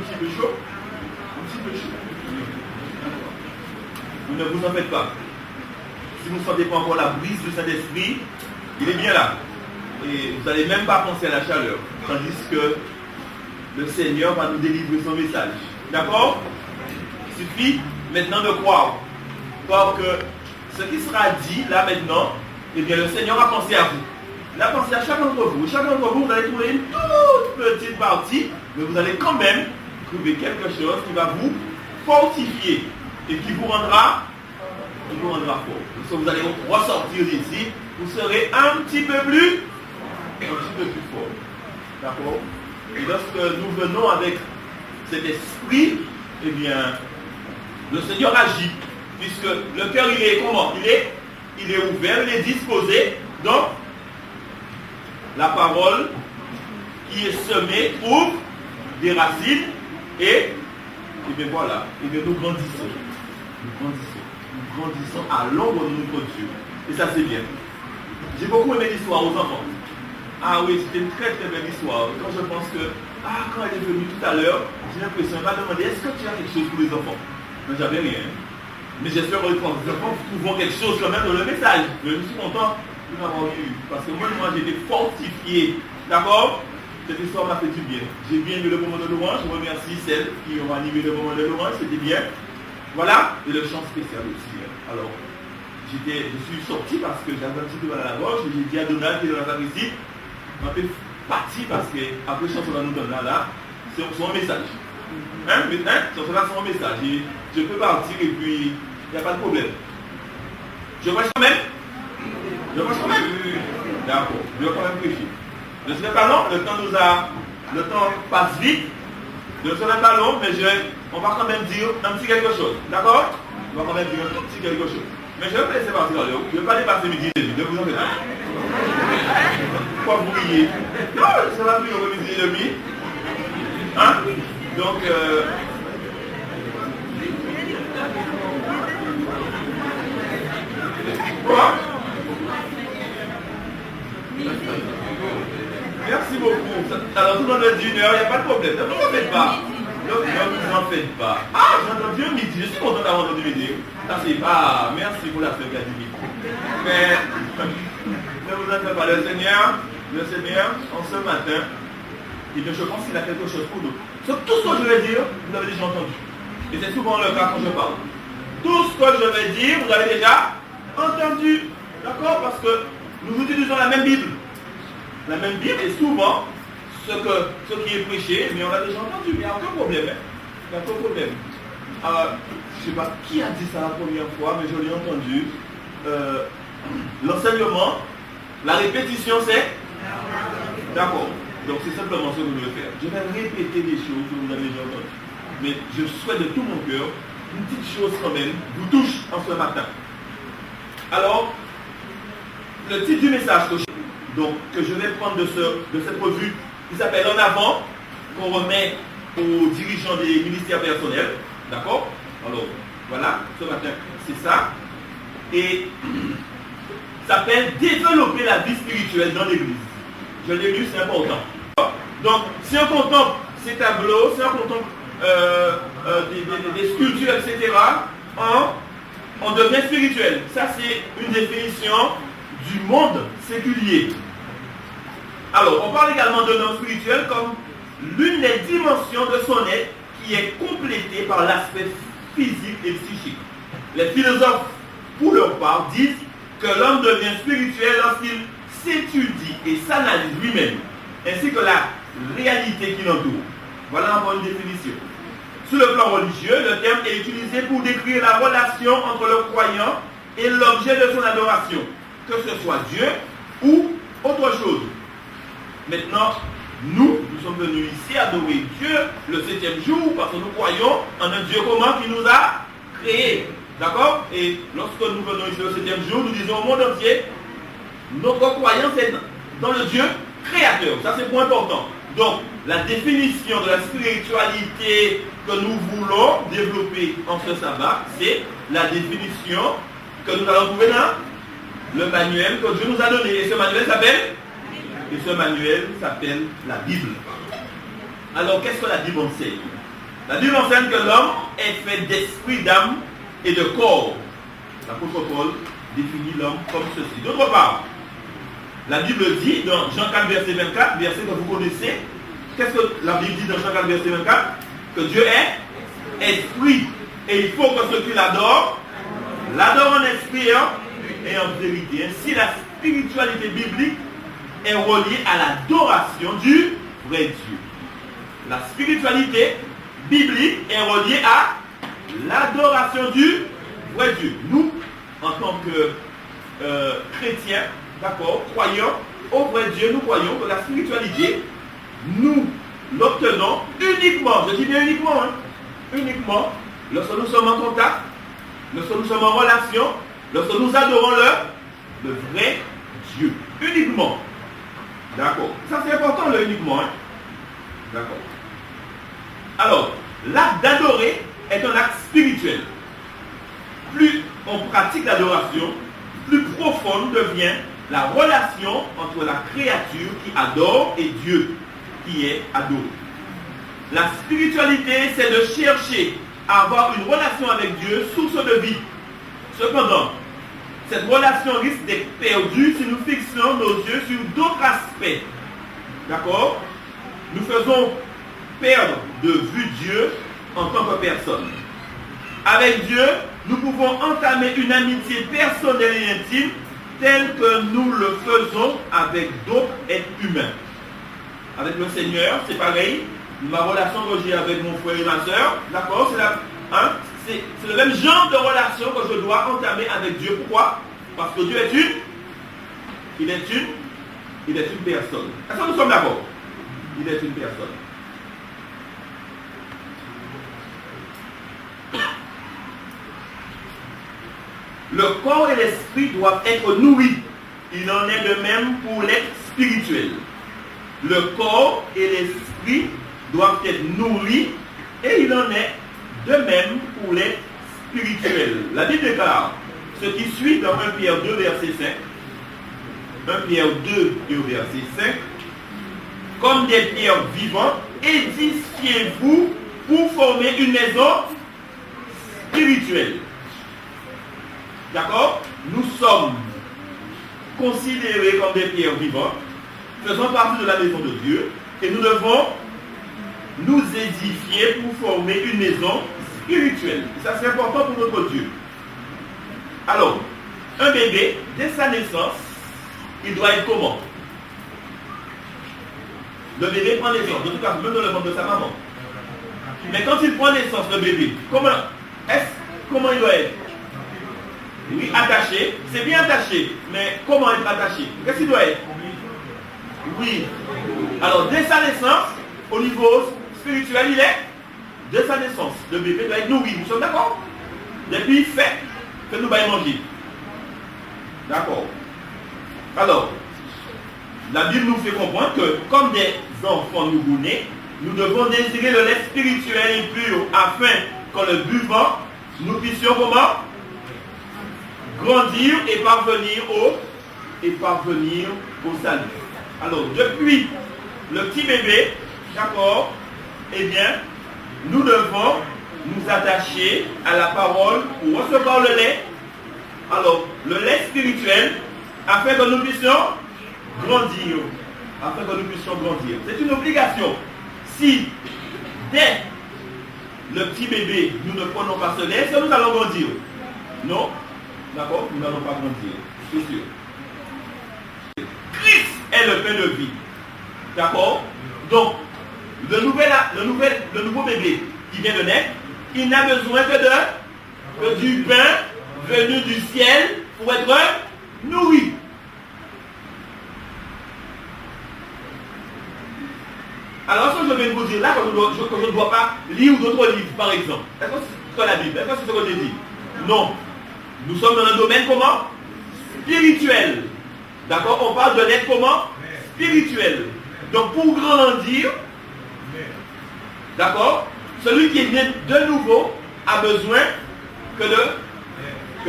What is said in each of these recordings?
petit peu chaud. Un petit peu chaud. Vous ne vous en faites pas. Si vous ne sentez pas encore la brise du Saint-Esprit, il est bien là. Et vous n'allez même pas penser à la chaleur. Tandis que le Seigneur va nous délivrer son message. D'accord? Il suffit maintenant de croire. Croire que ce qui sera dit là maintenant, eh bien le Seigneur a pensé à vous. Il a pensé à chacun d'entre vous. Chacun d'entre vous, vous allez trouver une toute petite partie, mais vous allez quand même trouver quelque chose qui va vous fortifier et qui vous rendra fort. Donc vous allez ressortir d'ici, vous serez un petit peu plus fort. D'accord? Et lorsque nous venons avec cet esprit, eh bien, le Seigneur agit. Puisque le cœur, il est comment? Il est ouvert, il est disposé. Donc, la parole qui est semée trouve des racines et bien voilà. Et bien nous grandissons. Nous grandissons à l'ombre de notre Dieu. Et ça, c'est bien. J'ai beaucoup aimé l'histoire aux enfants. Ah oui, c'était une très très belle histoire. Quand je pense que, quand elle est venue tout à l'heure, j'ai l'impression, elle m'a demandé, est-ce que tu as quelque chose pour les enfants? Mais j'avais rien. Mais j'espère que les enfants trouvent quelque chose quand même dans le message. Je suis content de l'avoir eu. Parce que moi j'ai été fortifié. D'accord? Cette histoire m'a fait du bien. J'ai bien aimé le moment de louange. Je remercie celles qui ont animé le moment de louange. C'était bien. Voilà. Et le chant spécial aussi. Alors, je suis sorti parce que j'avais un petit peu mal à la gorge. J'ai dit à Donald qui est dans la table ici, on fait partie parce que après chanson qu'on nous donne là, c'est son message. C'est son message. Et je peux partir et puis il n'y a pas de problème. Je marche quand même. D'accord. Je vais quand même prêcher. Je ne serai pas long. Le temps passe vite. Je ne serai pas long, mais on va quand même dire un petit quelque chose. D'accord? On va quand même dire un petit quelque chose. Mais je vais vous laisser partir. Je ne vais pas dépasser midi et demi. Ne vous en faites pas. Pourquoi vous riez? Non, ça va plus le midi et demi. Hein? Donc, quoi? Merci beaucoup. Alors, tout le monde est d'une heure, il n'y a pas de problème. Ne vous en faites pas. Ne vous en faites pas. Ah, j'ai entendu un midi. Je suis content d'avoir entendu midi. Ça, c'est pas. Merci pour la semaine qui a dit. Mais, ne vous en faites pas. Le Seigneur, en ce matin, je pense qu'il a quelque chose pour nous. Tout ce que je vais dire, vous avez déjà entendu. Et c'est souvent le cas quand je parle. Tout ce que je vais dire, vous avez déjà entendu. D'accord? Parce que nous utilisons la même Bible. La même Bible est souvent ce qui est prêché, mais on l'a déjà entendu. Il n'y a aucun problème. Il n'y a aucun problème. Je ne sais pas qui a dit ça la première fois, mais je l'ai entendu. L'enseignement, la répétition, c'est... D'accord. Donc c'est simplement ce que je vais faire. Je vais répéter des choses que vous avez déjà entendues. Mais je souhaite de tout mon cœur, une petite chose quand même vous touche en ce matin. Alors, le titre du message que je vais prendre de cette revue, qui s'appelle En avant, qu'on remet aux dirigeants des ministères personnels. D'accord? Alors, voilà, ce matin, c'est ça. Et s'appelle Développer la vie spirituelle dans l'Église. Je l'ai lu, c'est important. Donc, si on contemple ces tableaux, si on contemple des sculptures, etc., on devient spirituel. Ça, c'est une définition du monde séculier. Alors, on parle également de l'homme spirituel comme l'une des dimensions de son être qui est complétée par l'aspect physique et psychique. Les philosophes, pour leur part, disent que l'homme devient spirituel lorsqu'il s'étudie et s'analyse lui-même, ainsi que la réalité qui l'entoure. Voilà encore une définition. Sur le plan religieux, le terme est utilisé pour décrire la relation entre le croyant et l'objet de son adoration, que ce soit Dieu ou autre chose. Maintenant, nous sommes venus ici adorer Dieu le 7e jour parce que nous croyons en un Dieu commun qui nous a créés. D'accord? Et lorsque nous venons ici le 7e jour, nous disons au monde entier, notre croyance est dans le Dieu créateur. Ça, c'est point important. Donc, la définition de la spiritualité que nous voulons développer en ce sabbat, c'est la définition que nous allons trouver dans le manuel que Dieu nous a donné. Et ce manuel s'appelle la Bible. Alors, qu'est-ce que la Bible enseigne? La Bible enseigne que l'homme est fait d'esprit, d'âme et de corps. L'apôtre Paul définit l'homme comme ceci. D'autre part, la Bible dit dans Jean 4, verset 24, verset que vous connaissez, qu'est-ce que la Bible dit dans Jean 4, verset 24? Que Dieu est esprit. Et il faut que ceux qui l'adorent en esprit et en vérité. Ainsi, la spiritualité biblique est reliée à l'adoration du vrai Dieu. La spiritualité biblique est reliée à l'adoration du vrai Dieu. Nous, en tant que chrétiens, d'accord, croyants au vrai Dieu, nous croyons que la spiritualité, nous l'obtenons uniquement, je dis bien uniquement, uniquement lorsque nous sommes en contact, lorsque nous sommes en relation, lorsque nous adorons le vrai Dieu. Uniquement. D'accord. Ça c'est important le uniquement. D'accord. Alors, l'acte d'adorer est un acte spirituel. Plus on pratique l'adoration, plus profonde devient la relation entre la créature qui adore et Dieu qui est adoré. La spiritualité, c'est de chercher à avoir une relation avec Dieu, source de vie. Cependant, cette relation risque d'être perdue si nous fixons nos yeux sur d'autres aspects. D'accord? Nous faisons perdre de vue Dieu en tant que personne. Avec Dieu, nous pouvons entamer une amitié personnelle et intime telle que nous le faisons avec d'autres êtres humains. Avec le Seigneur, c'est pareil. Ma relation que j'ai avec mon frère et ma soeur, d'accord, c'est le même genre de relation que je dois entamer avec Dieu. Pourquoi? Parce que Dieu est il est une personne. Est-ce que nous sommes d'accord? Il est une personne. Le corps et l'esprit doivent être nourris. Il en est de même pour l'être spirituel. Le corps et l'esprit doivent être nourris et il en est de même pour l'être spirituel. La Bible déclare ce qui suit dans 1 Pierre 2, verset 5. 1 Pierre 2, verset 5. Comme des pierres vivantes, édifiez-vous pour former une maison spirituelle. D'accord? Nous sommes considérés comme des pierres vivantes, faisant partie de la maison de Dieu, et nous devons nous édifier pour former une maison spirituelle. Et ça, c'est important pour notre Dieu. Alors, un bébé, dès sa naissance, il doit être comment? Le bébé prend naissance, de tout cas, même dans le ventre de sa maman. Mais quand il prend naissance, le bébé, comment il doit être? Oui, attaché. C'est bien attaché. Mais comment être attaché? Qu'est-ce qu'il doit être? Oui. Alors, dès sa naissance, au niveau spirituel, il est dès sa naissance. Le bébé doit être nourri. Nous sommes d'accord? Depuis, il fait que nous allons manger. D'accord. Alors, la Bible nous fait comprendre que, comme des enfants nouveau-nés, nous devons désirer le lait spirituel et pur afin qu'en le buvant, nous puissions comment? Grandir et parvenir au salut. Alors, depuis le petit bébé, d'accord, eh bien, nous devons nous attacher à la parole pour recevoir le lait. Alors, le lait spirituel, afin que nous puissions grandir. C'est une obligation. Si, dès le petit bébé, nous ne prenons pas ce lait, est-ce que nous allons grandir? Non. D'accord? Nous n'allons pas grandir. C'est sûr. Christ est le pain de vie. D'accord? Donc, le nouveau bébé qui vient de naître, il n'a besoin que du pain venu du ciel pour être nourri. Alors, ce que je viens de vous dire là, que je ne dois pas lire d'autres livres, par exemple. Est-ce que c'est la Bible? Est-ce que c'est ce que j'ai dit? Non. Nous sommes dans un domaine comment? Spirituel. D'accord? On parle de l'être comment? Spirituel. Donc pour grandir, d'accord? Celui qui est né de nouveau a besoin que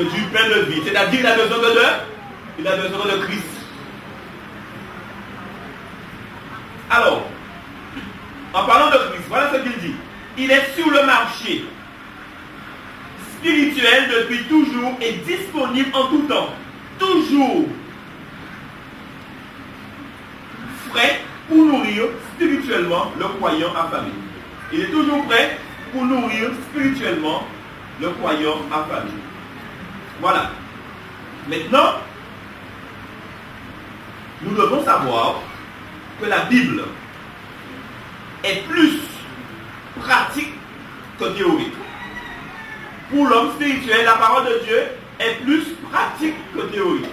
du pain de vie. C'est-à-dire qu'il a besoin de Christ. Alors, en parlant de Christ, voilà ce qu'il dit. il est sur le marché spirituel depuis toujours et disponible en tout temps. Toujours prêt pour nourrir spirituellement le croyant affamé. Il est toujours prêt pour nourrir spirituellement le croyant affamé. Voilà. Maintenant, nous devons savoir que la Bible est plus pratique que théorique. Pour l'homme spirituel, la parole de Dieu est plus pratique que théorique.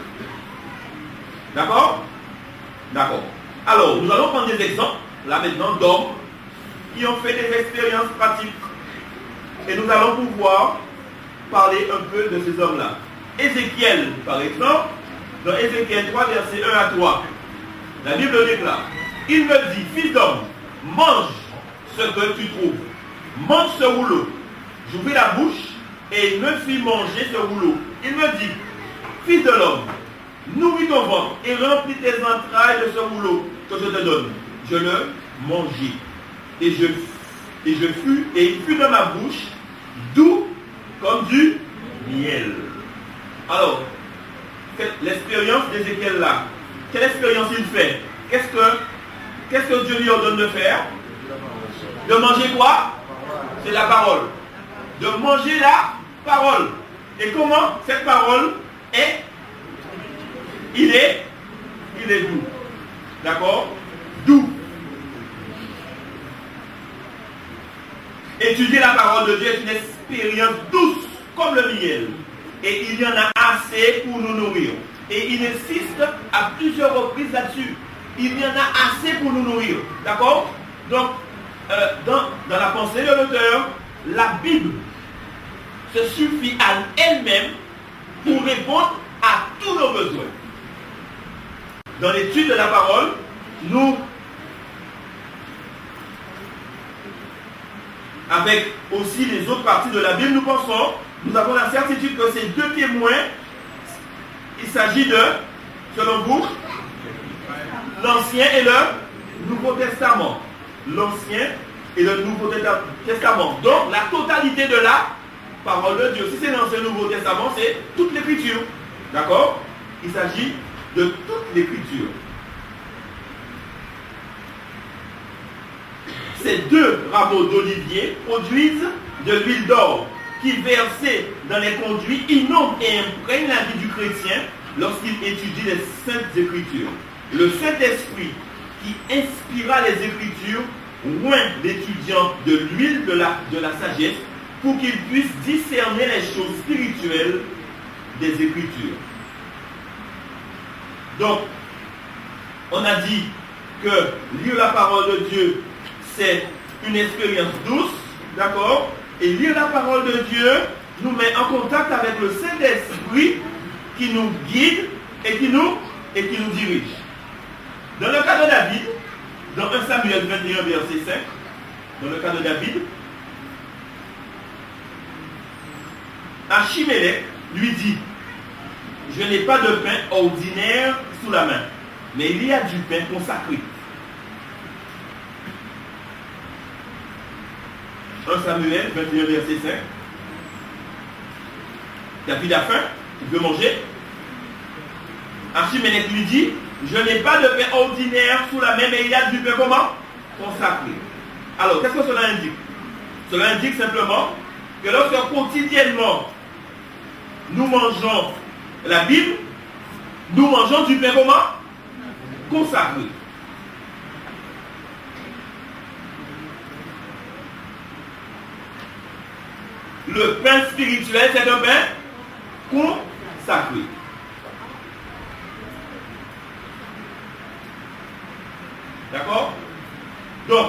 D'accord? D'accord. Alors, nous allons prendre des exemples, là maintenant, d'hommes qui ont fait des expériences pratiques. Et nous allons pouvoir parler un peu de ces hommes-là. Ézéchiel, par exemple, dans Ézéchiel 3, versets 1 à 3, la Bible déclare, il me dit, fils d'homme, mange ce que tu trouves, mange ce rouleau. J'ouvris la bouche et il me fit manger ce rouleau. Il me dit, fils de l'homme, nourris ton ventre et remplis tes entrailles de ce rouleau que je te donne. Je le mangeai. Et il fut dans ma bouche doux comme du miel. Alors, l'expérience d'Ézéchiel là, quelle expérience il fait? Qu'est-ce que Dieu lui ordonne de faire? De manger quoi? C'est la parole. De manger la parole. Et comment cette parole est? Il est doux. D'accord? Doux. Étudier la parole de Dieu est une expérience douce comme le miel. Et il y en a assez pour nous nourrir. Et il insiste à plusieurs reprises là-dessus. Il y en a assez pour nous nourrir. D'accord? Donc, dans la pensée de l'auteur, la Bible se suffit à elle-même pour répondre à tous nos besoins. Dans l'étude de la parole, nous, avec aussi les autres parties de la Bible, nous avons la certitude que ces deux témoins, il s'agit de, selon vous, l'Ancien et le Nouveau Testament. L'Ancien et le Nouveau Testament. Donc, la totalité de la parole de Dieu. Si c'est l'Ancien et le Nouveau Testament, c'est toute l'Écriture. D'accord? Il s'agit de toute l'Écriture. Ces deux rameaux d'olivier produisent de l'huile d'or qui, versée dans les conduits, inonde et imprègne la vie du chrétien lorsqu'il étudie les Saintes Écritures. Le Saint-Esprit qui inspira les Écritures oint l'étudiant de l'huile de la sagesse pour qu'il puisse discerner les choses spirituelles des Écritures. Donc, on a dit que lire la parole de Dieu, c'est une expérience douce, d'accord? Et lire la parole de Dieu nous met en contact avec le Saint-Esprit qui nous guide et qui nous dirige. Dans le cas de David, dans 1 Samuel 21, verset 5, dans le cas de David, Achimélec lui dit, je n'ai pas de pain ordinaire sous la main, mais il y a du pain consacré. 1 Samuel 21, verset 5. David a faim, il veut manger. Achimélec lui dit, je n'ai pas de pain ordinaire sous la main, mais il y a du pain comment? Consacré. Alors, qu'est-ce que cela indique? Cela indique simplement que lorsque quotidiennement nous mangeons la Bible, nous mangeons du pain comment? Consacré. Le pain spirituel, c'est un pain consacré. D'accord? Donc,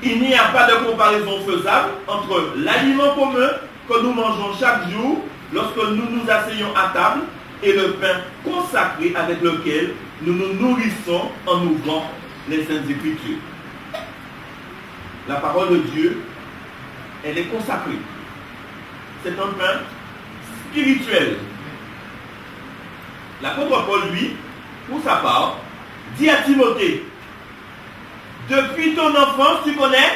il n'y a pas de comparaison faisable entre l'aliment commun que nous mangeons chaque jour lorsque nous nous asseyons à table et le pain consacré avec lequel nous nous nourrissons en ouvrant les Saintes Écritures. La parole de Dieu, elle est consacrée. C'est un pain spirituel. L'apôtre Paul, lui, pour sa part, dit à Timothée, depuis ton enfance, tu connais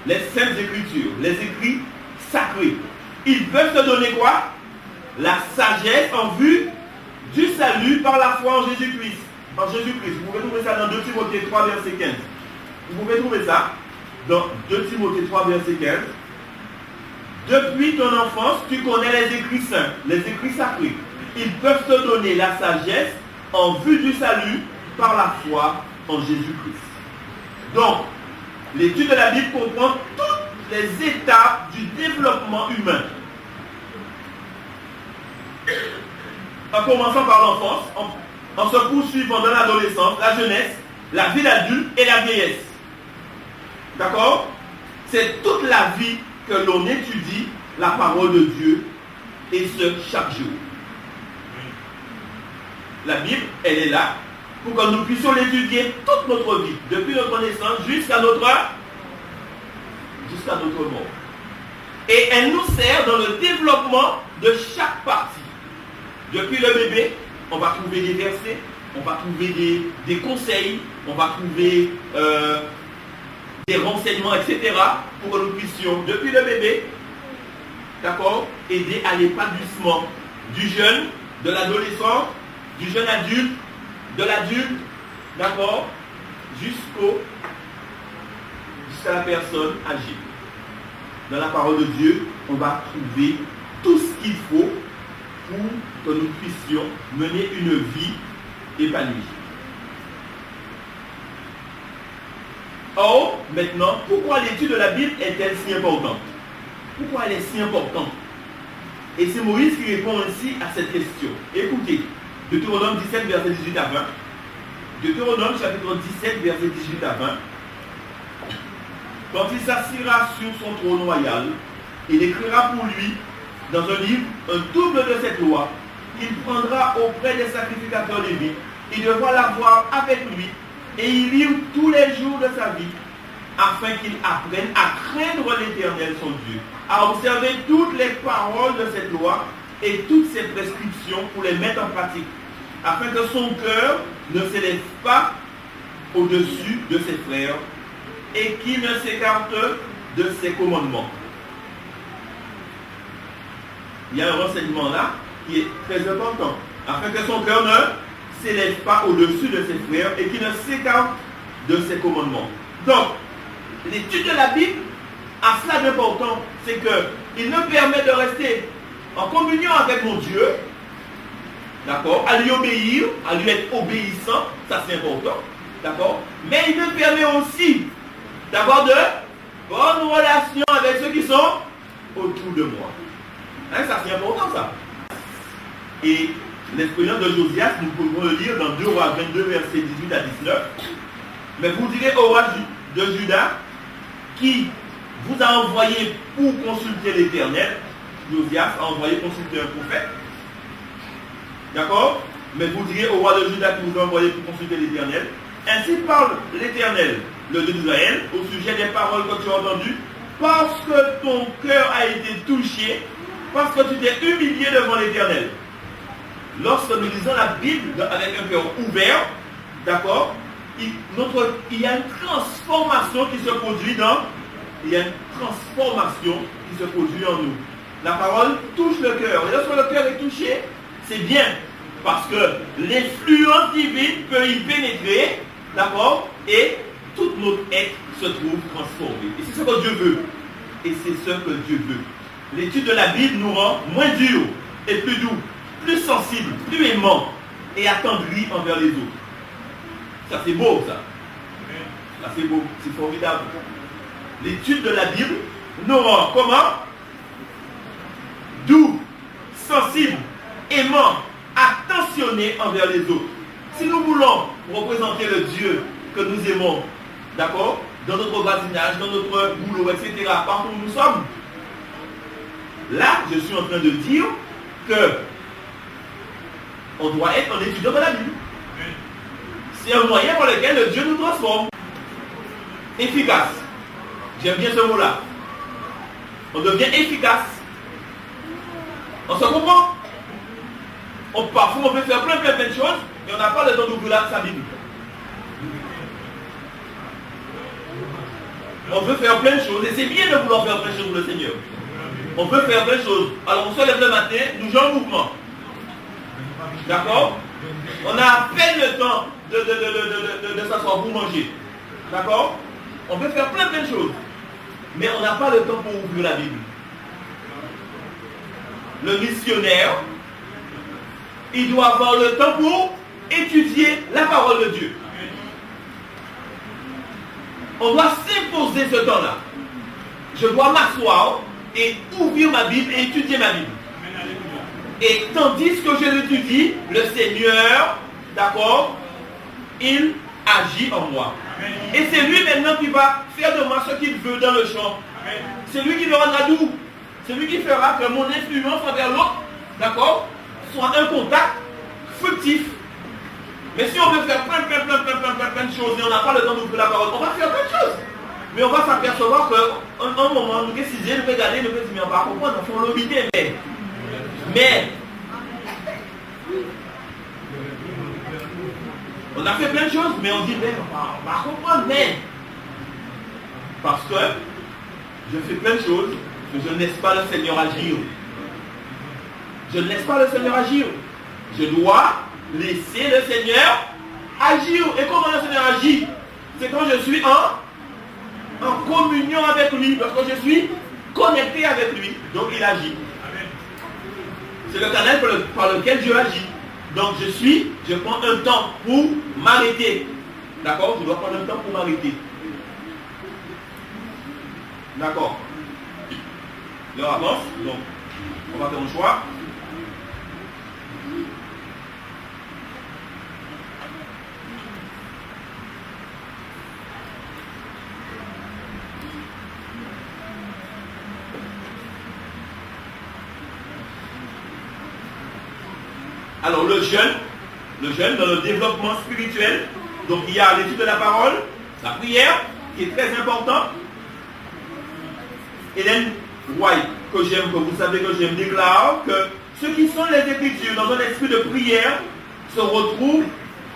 les saintes écritures, les écrits sacrés. Ils peuvent te donner quoi? La sagesse en vue du salut par la foi en Jésus-Christ. En Jésus-Christ. Vous pouvez trouver ça dans 2 Timothée 3, verset 15. Vous pouvez trouver ça dans 2 Timothée 3, verset 15. Depuis ton enfance, tu connais les écrits saints, les écrits sacrés. Ils peuvent te donner la sagesse en vue du salut par la foi en Jésus-Christ. Donc, l'étude de la Bible comprend toutes les étapes du développement humain. En commençant par l'enfance, en se poursuivant dans l'adolescence, la jeunesse, la vie d'adulte et la vieillesse. D'accord? C'est toute la vie que l'on étudie la parole de Dieu, et ce, chaque jour. La Bible, elle est là pour que nous puissions l'étudier toute notre vie, depuis notre naissance jusqu'à notre mort. Et elle nous sert dans le développement de chaque partie. Depuis le bébé, on va trouver des versets, on va trouver des conseils, on va trouver des renseignements, etc. pour que nous puissions, depuis le bébé, d'accord, aider à l'épanouissement du jeune, de l'adolescent, du jeune adulte, de l'adulte, d'accord, jusqu'à la personne âgée. Dans la parole de Dieu, on va trouver tout ce qu'il faut pour que nous puissions mener une vie épanouie. Or, maintenant, pourquoi l'étude de la Bible est-elle si importante? Pourquoi elle est si importante? Et c'est Moïse qui répond ainsi à cette question. Écoutez, Deutéronome 17, verset 18 à 20. Deutéronome chapitre 17, verset 18 à 20. Quand il s'assiera sur son trône royal, il écrira pour lui, dans un livre, un double de cette loi. Il prendra auprès des sacrificateurs lévites. Il devra l'avoir avec lui et y lire tous les jours de sa vie, afin qu'il apprenne à craindre l'Éternel son Dieu, à observer toutes les paroles de cette loi et toutes ses prescriptions pour les mettre en pratique, afin que son cœur ne s'élève pas au-dessus de ses frères et qu'il ne s'écarte de ses commandements. Il y a un renseignement là qui est très important, afin que son cœur ne s'élève pas au-dessus de ses frères et qu'il ne s'écarte de ses commandements. Donc, l'étude de la Bible a cela d'important, c'est qu'il nous permet de rester en communion avec mon Dieu, d'accord, à lui obéir, à lui être obéissant, ça c'est important, d'accord, mais il nous permet aussi d'avoir de bonnes relations avec ceux qui sont autour de moi. Hein, ça c'est important ça. Et l'expérience de Josias, nous pouvons le lire dans 2 Rois 22, versets 18 à 19. Mais vous direz au roi de Juda, qui vous a envoyé pour consulter l'Éternel. Josias a envoyé consulter un prophète. D'accord? Mais vous direz au roi de Juda qui vous a envoyé pour consulter l'Éternel. Ainsi parle l'Éternel, le Dieu d'Israël, au sujet des paroles que tu as entendues, parce que ton cœur a été touché, parce que tu t'es humilié devant l'Éternel. Lorsque nous lisons la Bible avec un cœur ouvert, d'accord, il y a une transformation qui se produit en nous. La parole touche le cœur. Et lorsque le cœur est touché, c'est bien. Parce que l'influence divine peut y pénétrer, d'accord, et tout notre être se trouve transformé. Et c'est ce que Dieu veut. Et c'est ce que Dieu veut. L'étude de la Bible nous rend moins durs et plus doux, plus sensibles, plus aimants et attendris envers les autres. Ça c'est beau ça. Ça c'est beau, c'est formidable. L'étude de la Bible nous rend comment? Doux, sensibles, aimants, attentionnés envers les autres. Si nous voulons représenter le Dieu que nous aimons, d'accord, dans notre voisinage, dans notre boulot, etc., partout où nous sommes, là, je suis en train de dire que on doit être un étudiant de la Bible. C'est un moyen par lequel le Dieu nous transforme. Efficace. J'aime bien ce mot-là. On devient efficace. On se comprend. Parfois, on peut faire plein de choses, mais on n'a pas le temps d'ouvrir sa Bible. On veut faire plein de choses et c'est bien de vouloir faire plein de choses pour le Seigneur. On veut faire plein de choses. Alors on se lève le matin, nous jouons en mouvement. D'accord? On a à peine le temps de s'asseoir pour manger. D'accord? On veut faire plein de choses. Mais on n'a pas le temps pour ouvrir la Bible. Le missionnaire, il doit avoir le temps pour étudier la parole de Dieu. On doit s'imposer ce temps-là. Je dois m'asseoir et ouvrir ma Bible et étudier ma Bible. Et tandis que je l'étudie, le Seigneur, d'accord, il agit en moi. Et c'est lui maintenant qui va faire de moi ce qu'il veut dans le champ. C'est lui qui me rendra doux. C'est lui qui fera que mon influence envers l'autre, d'accord, soit un contact fructif. Mais si on veut faire plein de choses et on n'a pas le temps d'ouvrir la parole, on va faire plein de choses. Mais on va s'apercevoir qu'à un moment, nous décidons, nous pouvons regarder, nous pouvons dire, mais on va comprendre, on fait l'obéité, mais on a fait plein de choses, mais on dit, mais on va comprendre, mais parce que je fais plein de choses, que je ne laisse pas le Seigneur agir. Je ne laisse pas le Seigneur agir. Je dois laisser le Seigneur agir. Et comment le Seigneur agit? C'est quand je suis en communion avec lui, lorsque je suis connecté avec lui. Donc il agit. C'est le canal par lequel Dieu agit. Donc je prends un temps pour m'arrêter. D'accord? Je dois prendre un temps pour m'arrêter. D'accord? L'heure avance, donc on va faire un choix. Alors le jeûne dans le développement spirituel, donc il y a l'étude de la parole, la prière, qui est très important. Hélène White, que vous savez que j'aime, déclare que ceux qui sont les Écritures dans un esprit de prière se retrouvent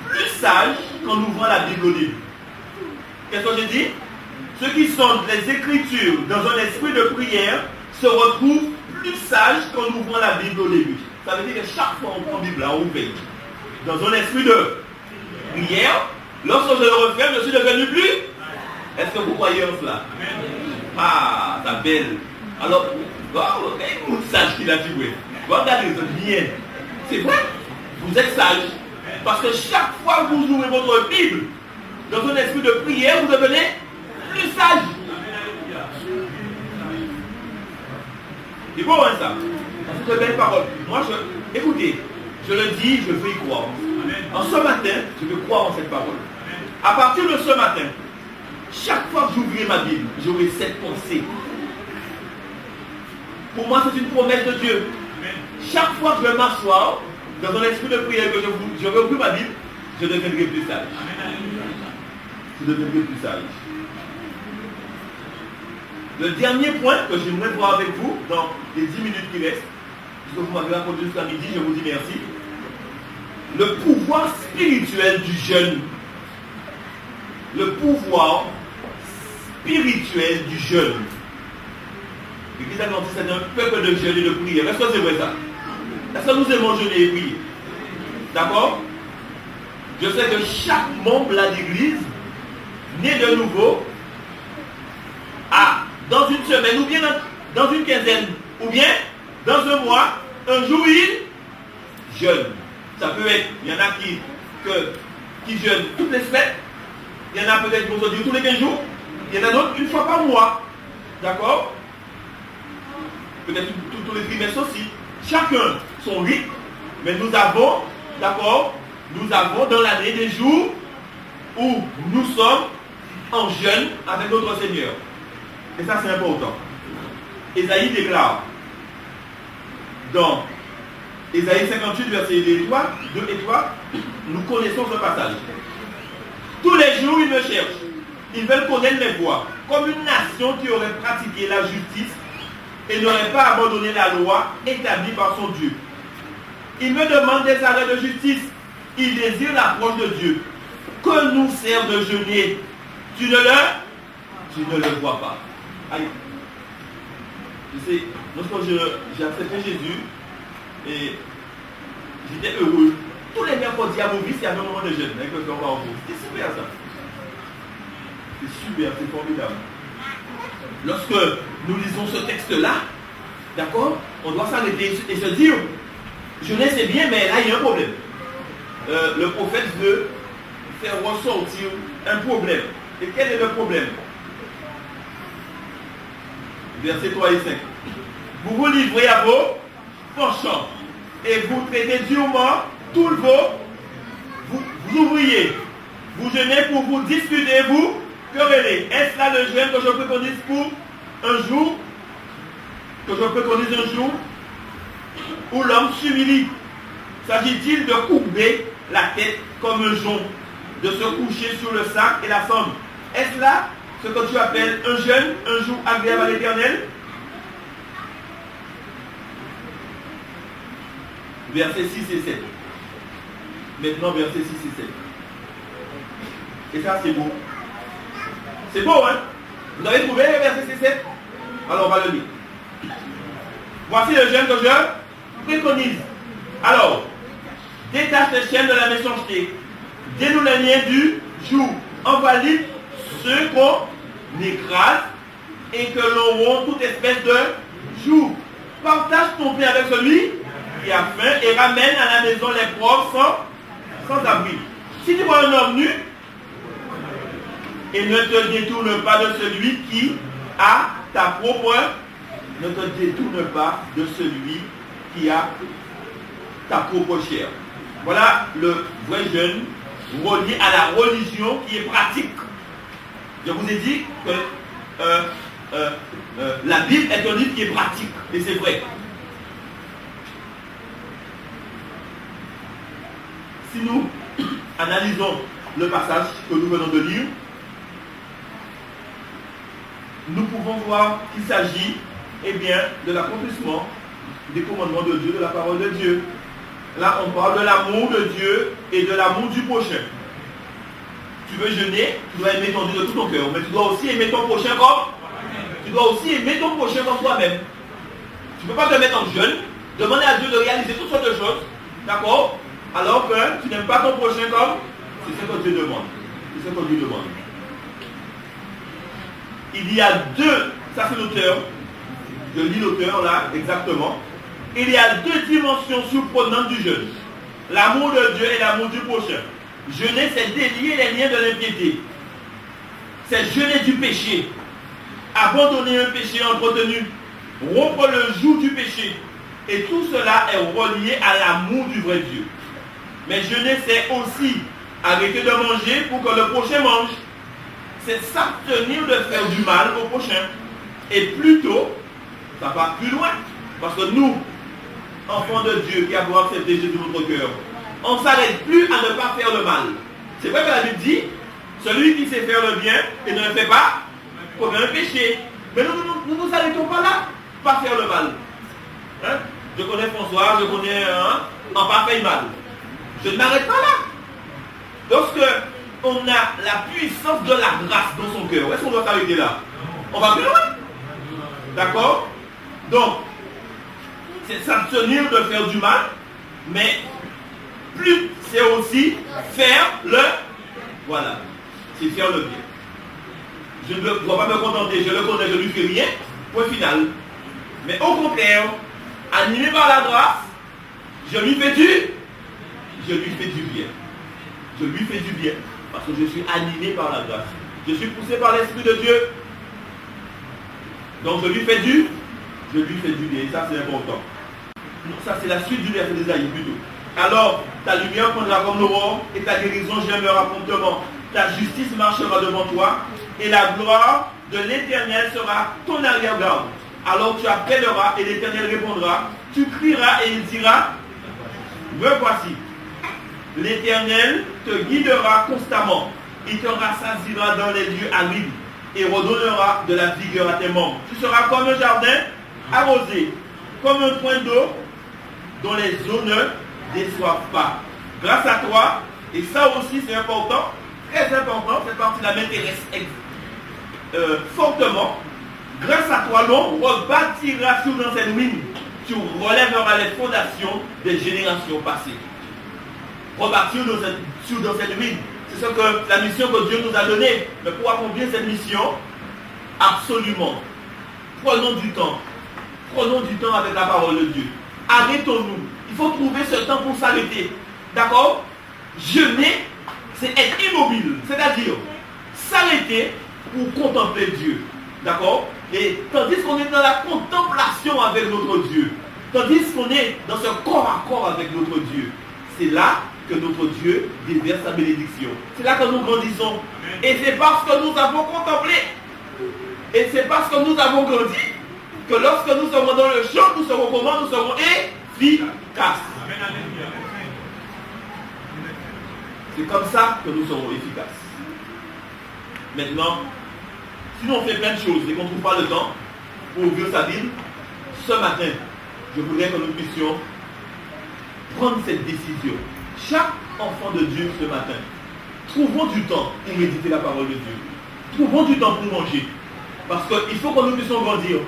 plus sages qu'en ouvrant la Bible au début. Qu'est-ce que j'ai dit? Ceux qui sont les Écritures dans un esprit de prière se retrouvent plus sages qu'en ouvrant la Bible au début. Ça veut dire que chaque fois on prend la Bible à ouvrir dans un esprit de prière, lorsque je le refais, je suis devenu plus. Est-ce que vous croyez en cela? Ah, ça belle. Alors, vous sage qu'il a dit, oui. Regardez, vous êtes bien. C'est vrai, vous êtes sage. Parce que chaque fois que vous ouvrez votre Bible dans un esprit de prière, vous devenez plus sage. C'est beau, hein, ça? C'est une belle parole. Moi, écoutez, je le dis, je veux y croire. En ce matin, je veux croire en cette parole. À partir de ce matin, chaque fois que j'ouvrirai ma Bible, j'aurai cette pensée. Pour moi, c'est une promesse de Dieu. Chaque fois que je vais m'asseoir dans un esprit de prière que je vais ouvrir ma Bible, je deviendrai plus sage. Je deviendrai plus sage. Le dernier point que j'aimerais voir avec vous dans les 10 minutes qui restent, puisque vous m'avez raconté jusqu'à midi, je vous dis merci. Le pouvoir spirituel du jeûne. Le pouvoir spirituel du jeûne. L'Église adventiste, c'est un peuple de jeûne et de prière. Est-ce que c'est vrai ça? Est-ce que nous aimons jeûner et prier? D'accord? Je sais que chaque membre de l'Église, né de nouveau, a dans une semaine, ou bien dans une quinzaine, ou bien dans un mois, un jour il jeûne. Ça peut être, il y en a qui jeûnent toutes les semaines, il y en a peut-être qui vont se dire tous les 15 jours, il y en a d'autres une fois par mois. D'accord? Peut-être tous les trimestres aussi. Chacun son rythme, mais nous avons, d'accord, nous avons dans l'année des jours où nous sommes en jeûne avec notre Seigneur. Et ça, c'est important. Ésaïe déclare dans Ésaïe 58, verset 2 et 3, nous connaissons ce passage. Tous les jours, ils me cherchent. Ils veulent connaître mes voies. Comme une nation qui aurait pratiqué la justice et n'aurait pas abandonné la loi établie par son Dieu. Ils me demandent des arrêts de justice. Ils désirent l'approche de Dieu. Que nous sert de jeûner? Tu ne leur tu ne le vois pas. Aïe. Tu sais, lorsque j'ai accepté Jésus, et j'étais heureux. Tous les mercredis à Maurice, il y avait un moment de jeûne avec le cœur en haut. C'était super ça. C'est super, c'est formidable. Lorsque nous lisons ce texte-là, d'accord, on doit s'arrêter et se dire, jeûner c'est bien, mais là il y a un problème. Le prophète veut faire ressortir un problème. Et quel est le problème? Versets 3 et 5. Vous vous livrez à vos penchants et vous traitez durement tous vos ouvriers. Vous jeûnez pour vous disputer, vous quereller. Est-ce là le jeûne que je préconise pour un jour? Que je préconise un jour où l'homme s'humilie? S'agit-il de courber la tête comme un jonc, de se coucher sur le sac et la cendre? Est-ce là ce que tu appelles un jeûne, un jour agréable à l'Éternel? Versets 6 et 7. Maintenant, versets 6 et 7. Et ça, c'est beau. C'est beau, hein? Vous avez trouvé le verset 6 et 7? Alors, on va le lire. Voici le jeûne que je préconise. Alors, détache les chaînes de la méchanceté. Dénoue les liens du joug. Envoie libre ceux qu'on écrase et que l'on rompt toute espèce de joug. Partage ton pain avec celui qui a faim et ramène à la maison les pauvres sans abri. Si tu vois un homme nu, et ne te détourne pas de celui qui a ta propre, ne te détourne pas de celui qui a ta propre chair. Voilà le vrai jeûne relié à la religion qui est pratique. Je vous ai dit que la Bible est un livre qui est pratique, et c'est vrai. Si nous analysons le passage que nous venons de lire, nous pouvons voir qu'il s'agit de l'accomplissement des commandements de Dieu, de la parole de Dieu. Là, on parle de l'amour de Dieu et de l'amour du prochain. Tu veux jeûner, tu dois aimer ton Dieu de tout ton cœur, mais tu dois aussi aimer ton prochain comme tu dois aussi aimer ton prochain comme toi-même. Tu ne peux pas te mettre en jeûne, demander à Dieu de réaliser toutes sortes de choses, d'accord, alors que tu n'aimes pas ton prochain comme c'est ce que Dieu demande. C'est ce que Dieu demande. Il y a deux, ça c'est l'auteur, je lis l'auteur là exactement. Il y a deux dimensions surprenantes du jeûne. L'amour de Dieu et l'amour du prochain. Jeûner, c'est délier les liens de l'impiété. C'est jeûner du péché. Abandonner un péché entretenu. Rompre le joug du péché. Et tout cela est relié à l'amour du vrai Dieu. Mais jeûner, c'est aussi arrêter de manger pour que le prochain mange. C'est s'abstenir de faire du mal au prochain. Et plutôt, ça va plus loin. Parce que nous, enfants de Dieu qui avons accepté Jésus dans notre cœur, on ne s'arrête plus à ne pas faire le mal. C'est vrai que la Bible dit, celui qui sait faire le bien et ne le fait pas, commet un péché. Mais nous ne nous arrêtons pas là, pas faire le mal. Hein? Je connais François, je connais en pas fait mal. Je ne m'arrête pas là. Lorsque on a la puissance de la grâce dans son cœur, est-ce qu'on doit s'arrêter là? On va plus loin. D'accord? Donc, c'est s'abstenir de faire du mal, mais plus c'est aussi faire le voilà, c'est faire le bien. Je ne dois pas me contenter, je le connais, je ne lui fais rien, point final. Mais au contraire, animé par la grâce, je lui fais du bien. Je lui fais du bien, parce que je suis animé par la grâce. Je suis poussé par l'Esprit de Dieu. Donc je lui fais du bien, et ça c'est important. Ça c'est la suite du verset d'Ésaïe plutôt. Alors, ta lumière prendra comme l'aurore, et ta guérison germera promptement. Ta justice marchera devant toi, et la gloire de l'Éternel sera ton arrière-garde. Alors tu appelleras, et l'Éternel répondra. Tu crieras, et il dira, me voici. L'Éternel te guidera constamment. Il te rassasiera dans les lieux arides, et redonnera de la vigueur à tes membres. Tu seras comme un jardin arrosé, comme un point d'eau dont les eaux ne déçoivent pas. Grâce à toi, et ça aussi c'est important, très important, cette partie-là m'intéresse fortement. Grâce à toi, l'on rebâtira sur dans cette ruine. Tu relèveras les fondations des générations passées. Rebâtir dans cette ruine. C'est ce que la mission que Dieu nous a donnée. Mais pour accomplir cette mission, absolument, prenons du temps. Prenons du temps avec la parole de Dieu. Arrêtons-nous. Il faut trouver ce temps pour s'arrêter. D'accord? Jeûner, c'est être immobile. C'est-à-dire s'arrêter pour contempler Dieu. D'accord? Et tandis qu'on est dans la contemplation avec notre Dieu, tandis qu'on est dans ce corps à corps avec notre Dieu, c'est là que notre Dieu déverse sa bénédiction. C'est là que nous grandissons. Et c'est parce que nous avons contemplé, et c'est parce que nous avons grandi, que lorsque nous serons dans le champ, nous serons comment? Nous serons efficaces. C'est comme ça que nous serons efficaces. Maintenant, si on fait plein de choses et qu'on ne trouve pas le temps pour ouvrir sa Bible, ce matin, je voudrais que nous puissions prendre cette décision. Chaque enfant de Dieu ce matin, trouvons du temps pour méditer la parole de Dieu. Trouvons du temps pour manger. Parce qu'il faut que nous puissions grandir.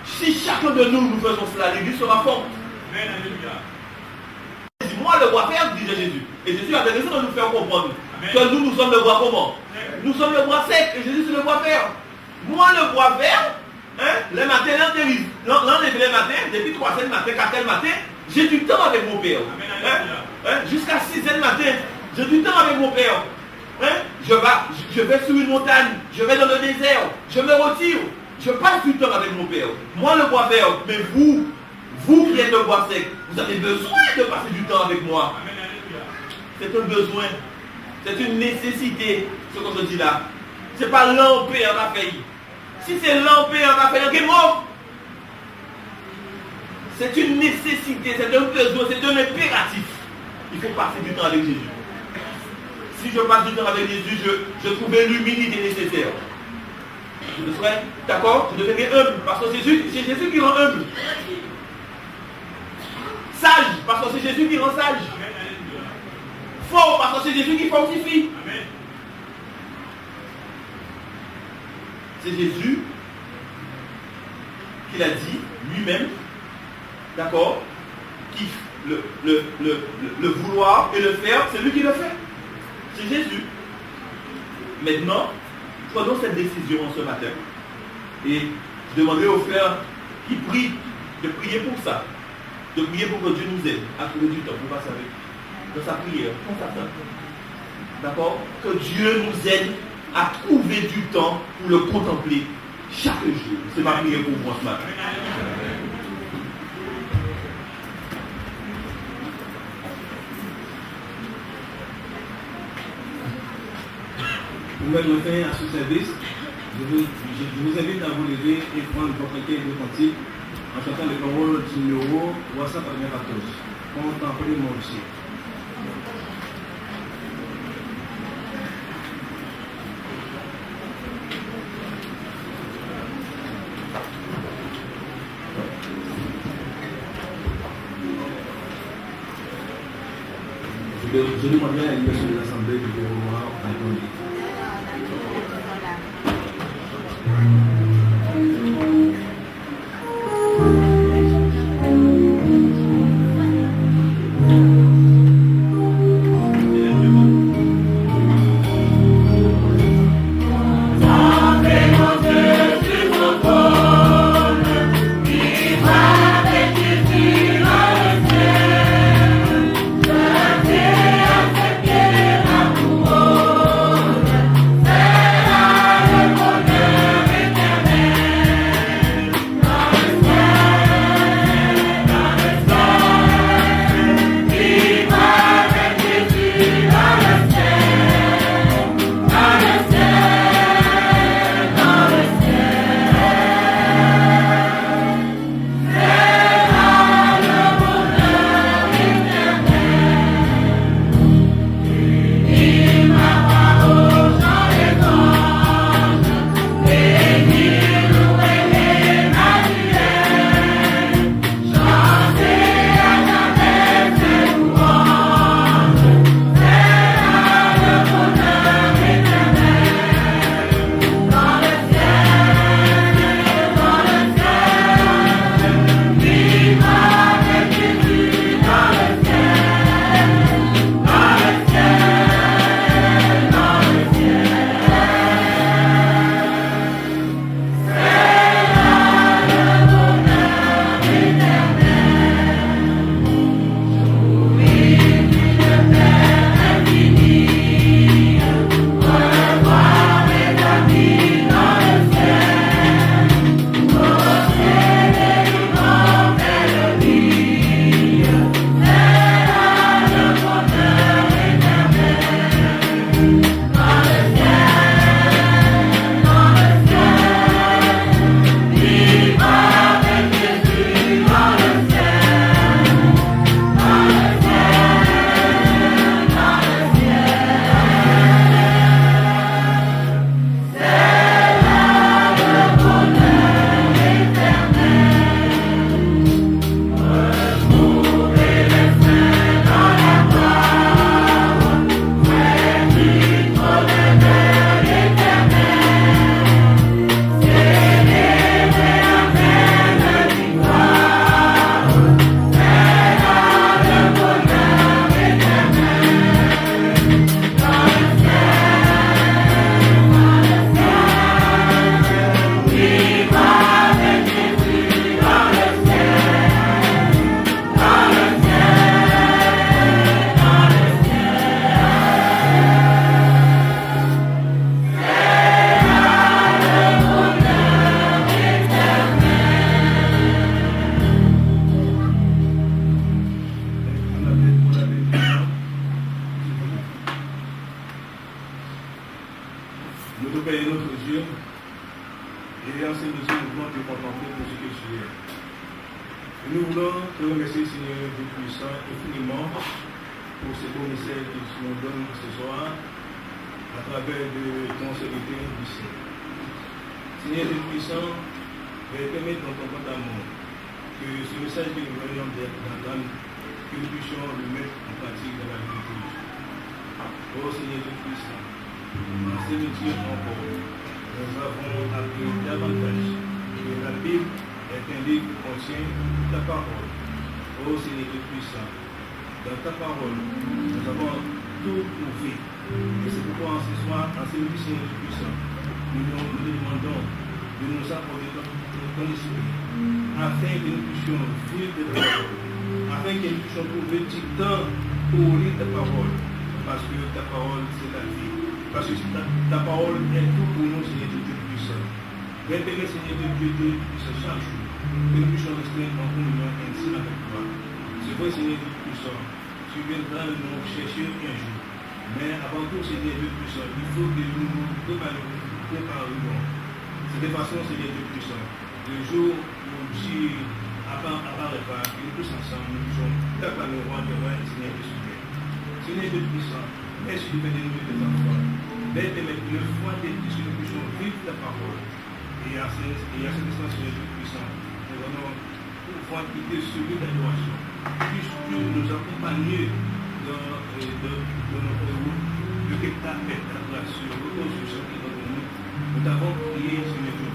Si chacun de nous faisons cela, l'Église sera forte. Moi le bois faire, disait Jésus. Et Jésus avait raison de nous faire comprendre que nous sommes le bois comment? Nous sommes le bois sec et Jésus c'est le bois vert. Moi le bois vert, le matin, l'enlever le matin, depuis 3h matin, 4h matin, j'ai du temps avec mon père. Jusqu'à 6h matin, j'ai du temps avec mon père. Je vais sur une montagne, je vais dans le désert, je me retire, je passe du temps avec mon père. Moi le bois vert, mais vous qui êtes le bois sec, vous avez besoin de passer du temps avec moi. C'est un besoin, c'est une nécessité, ce qu'on se dit là. Ce n'est pas lamper en affaire. Si c'est lamper en affaire, il est mort. C'est une nécessité, c'est un besoin, c'est un impératif. Il faut passer du temps avec Jésus. Si je passe du temps avec Jésus, je trouverai l'humilité nécessaire. Je serai, d'accord? Je deviendrai humble, parce que c'est Jésus qui rend humble. Sage, parce que c'est Jésus qui rend sage. Fort, parce que c'est Jésus qui fortifie. C'est Jésus qui l'a dit lui-même, d'accord, qui le vouloir et le faire, c'est lui qui le fait. C'est Jésus. Maintenant, prenons cette décision ce matin. Et je demanderai aux frères qui prient de prier pour ça. De prier pour que Dieu nous aide à trouver du temps pour passer avec dans sa prière, pour sa tante. D'accord? Que Dieu nous aide à trouver du temps pour le contempler chaque jour. C'est ma prière pour moi ce matin. Pour mettre fin à ce service, je vous invite à vous lever et prendre votre cahier de cantique en chantant le paroles du numéro 394. Contemplez moi aussi. Je demanderai à une personne de l'Assemblée de pouvoir répondre. Et en ces mesures, nous voulons te contempler pour ce que tu es. Et nous voulons te remercier, Seigneur Dieu puissant, infiniment pour ces beaux messages que tu nous donnes ce soir à travers de ton serviteur ici. Seigneur Dieu puissant, permets dans ton grand amour que ce message que nous venons d'entendre, que nous puissions le mettre en pratique dans la vie de tous les jours. Oh Seigneur Dieu puissant, en ces métiers encore, nous avons appris davantage que la Bible est un livre qui contient ta parole. Oh Seigneur Dieu puissant, dans ta parole, nous avons tout trouvé. Et c'est pourquoi ce soir, en ces métiers, Seigneur Dieu puissant, nous demandons de nous accorder ton esprit, afin que nous puissions vivre de ta parole, afin que nous puissions trouver du temps pour lire ta parole, parce que ta parole c'est la vie, parce que ta parole est tout pour nous, Seigneur Dieu puissant. Permets, Seigneur Dieu puissant, chaque jour, que nous puissions rester en communion intime avec toi. C'est vrai, Seigneur Dieu puissant, tu viendras nous chercher un jour, mais avant tout, Seigneur Dieu puissant, il faut que nous nous préparions. C'est de façon, Seigneur Dieu puissant, le jour où tu apparaîtra, que nous tous ensemble, nous sommes t'acclamer au roi de roi, Seigneur Dieu suprême. Seigneur Dieu puissant, merci de venir nous des enfants. Permets une foi de Dieu, que nous puissions vivre ta parole. Et à cet instant, Seigneur Dieu puissant, nous allons pouvoir quitter celui d'adoration. Puisses-tu nous accompagner dans notre route, de que ta paix, ta grâce, repose sur chacun d'entre nous. Nous t'avons prié, Seigneur Dieu.